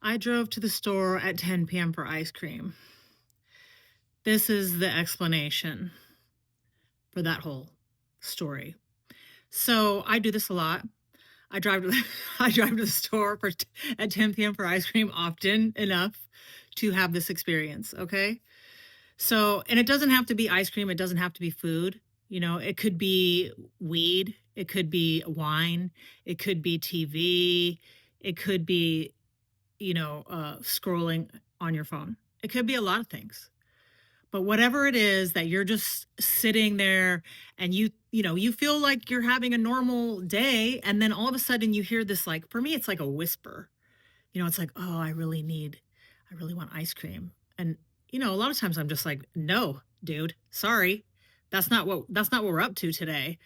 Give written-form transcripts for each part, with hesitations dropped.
I drove to the store at 10 p.m. for ice cream. This is the explanation for that whole story. So I do this a lot. I drive to the, I drive to the store at 10 p.m. for ice cream often enough to have this experience. Okay. So, and it doesn't have to be ice cream. It doesn't have to be food. It could be weed. It could be wine. It could be TV. It could be, scrolling on your phone. It could be a lot of things. But whatever it is that you're just sitting there and you feel like you're having a normal day, and then all of a sudden you hear this, like, for me it's like a whisper. It's like, "Oh, I really want ice cream." And a lot of times I'm just like, "No, dude, sorry. That's not what we're up to today."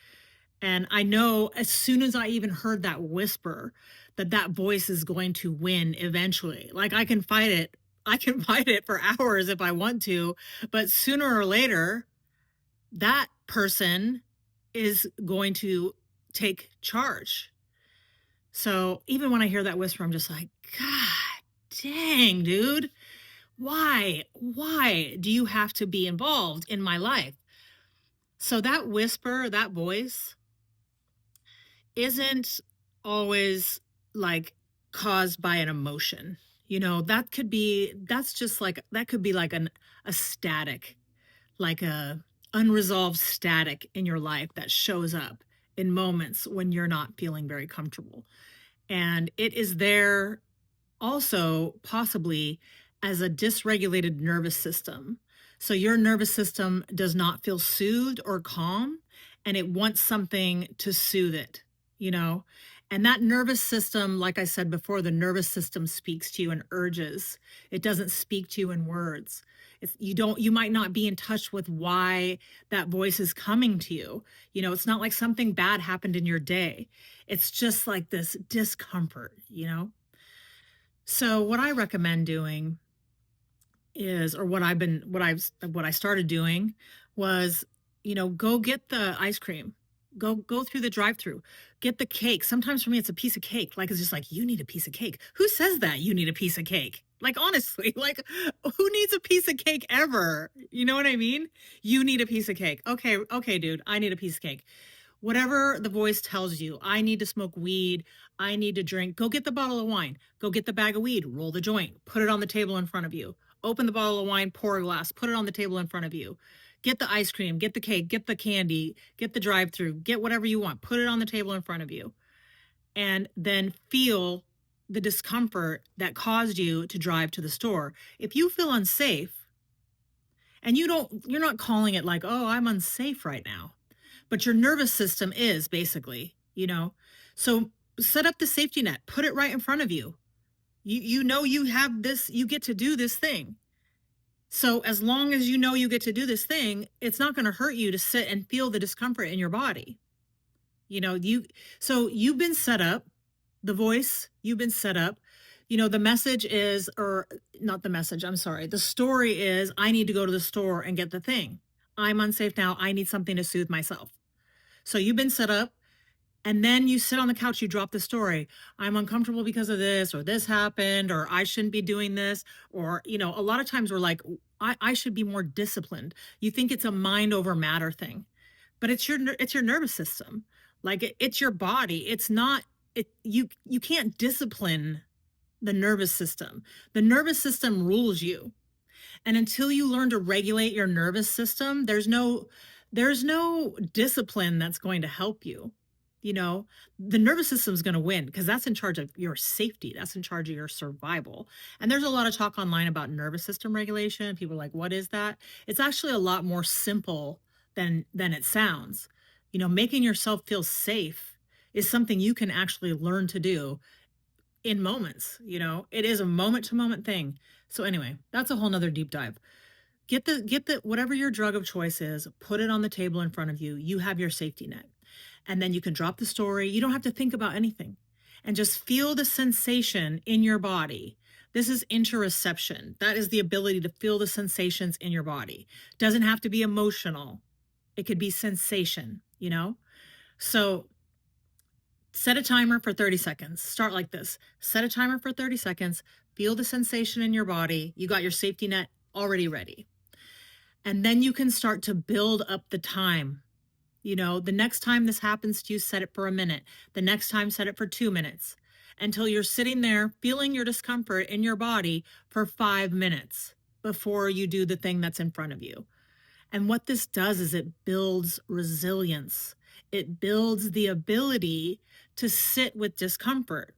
And I know as soon as I even heard that whisper that that voice is going to win eventually. Like, I can fight it. I can fight it for hours if I want to, but sooner or later, that person is going to take charge. So even when I hear that whisper, I'm just like, God dang, dude. Why? Why do you have to be involved in my life? So that whisper, that voice, isn't always like caused by an emotion. That's just like, that could be like a static, like a unresolved static in your life that shows up in moments when you're not feeling very comfortable. And it is there also possibly as a dysregulated nervous system. So your nervous system does not feel soothed or calm, and it wants something to soothe it, you know? And that nervous system, like I said before, the nervous system speaks to you in urges. It doesn't speak to you in words. You might not be in touch with why that voice is coming to you. It's not like something bad happened in your day. It's just like this discomfort. So what I recommend doing is, or what I started doing was, go get the ice cream. Go through the drive-through. Get the cake. Sometimes for me it's a piece of cake. Like, it's just like, you need a piece of cake. Who says that you need a piece of cake? Like, honestly, like, who needs a piece of cake ever? You know what I mean? You need a piece of cake. Okay, okay, dude, I need a piece of cake. Whatever the voice tells you, I need to smoke weed, I need to drink, go get the bottle of wine, go get the bag of weed, roll the joint, put it on the table in front of you. Open the bottle of wine, pour a glass, put it on the table in front of you. Get the ice cream, get the cake, get the candy, get the drive through, get whatever you want, put it on the table in front of you. And then feel the discomfort that caused you to drive to the store. If you feel unsafe, and you're not calling it like, "Oh, I'm unsafe right now." But your nervous system is basically. So set up the safety net, put it right in front of you. You have this, you get to do this thing. So as long as you know you get to do this thing, it's not going to hurt you to sit and feel the discomfort in your body. You know, you so you've been set up, the voice, you've been set up. The message is, or not the message, I'm sorry. The story is, I need to go to the store and get the thing. I'm unsafe now. I need something to soothe myself. So you've been set up, and then you sit on the couch, you drop the story. I'm uncomfortable because of this, or this happened, or I shouldn't be doing this. Or, a lot of times we're like, I should be more disciplined. You think it's a mind over matter thing, but it's your nervous system. Like, it's your body. It's not, you can't discipline the nervous system. The nervous system rules you. And until you learn to regulate your nervous system, there's no discipline that's going to help you. You know, the nervous system is going to win because that's in charge of your safety. That's in charge of your survival. And there's a lot of talk online about nervous system regulation. People are like, "What is that?" It's actually a lot more simple than it sounds. Making yourself feel safe is something you can actually learn to do in moments. It is a moment to moment thing. So anyway, that's a whole nother deep dive. Get the whatever your drug of choice is, put it on the table in front of you. You have your safety net. And then you can drop the story. You don't have to think about anything. And just feel the sensation in your body. This is interoception. That is the ability to feel the sensations in your body. Doesn't have to be emotional. It could be sensation. So Set a timer for 30 seconds. Start like this. Set a timer for 30 seconds. Feel the sensation in your body. You got your safety net already ready. And then you can start to build up the time. You know, the next time this happens to you, set it for a minute. The next time, set it for 2 minutes until you're sitting there feeling your discomfort in your body for 5 minutes before you do the thing that's in front of you. And what this does is it builds resilience. It builds the ability to sit with discomfort.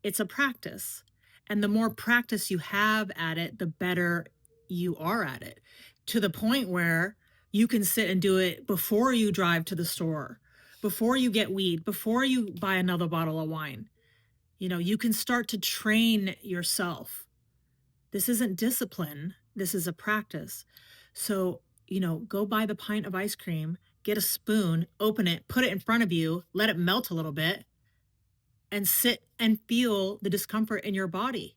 It's a practice. And the more practice you have at it, the better you are at it, to the point where you can sit and do it before you drive to the store, before you get weed, before you buy another bottle of wine. You know, you can start to train yourself. This isn't discipline, this is a practice. So, go buy the pint of ice cream, get a spoon, open it, put it in front of you, let it melt a little bit, and sit and feel the discomfort in your body.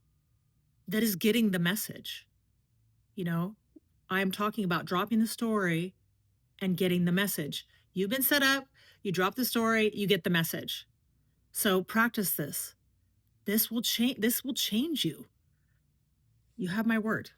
That is getting the message. You know, I am talking about dropping the story and getting the message. You've been set up, you drop the story, you get the message. So practice this. This will change you. You have my word.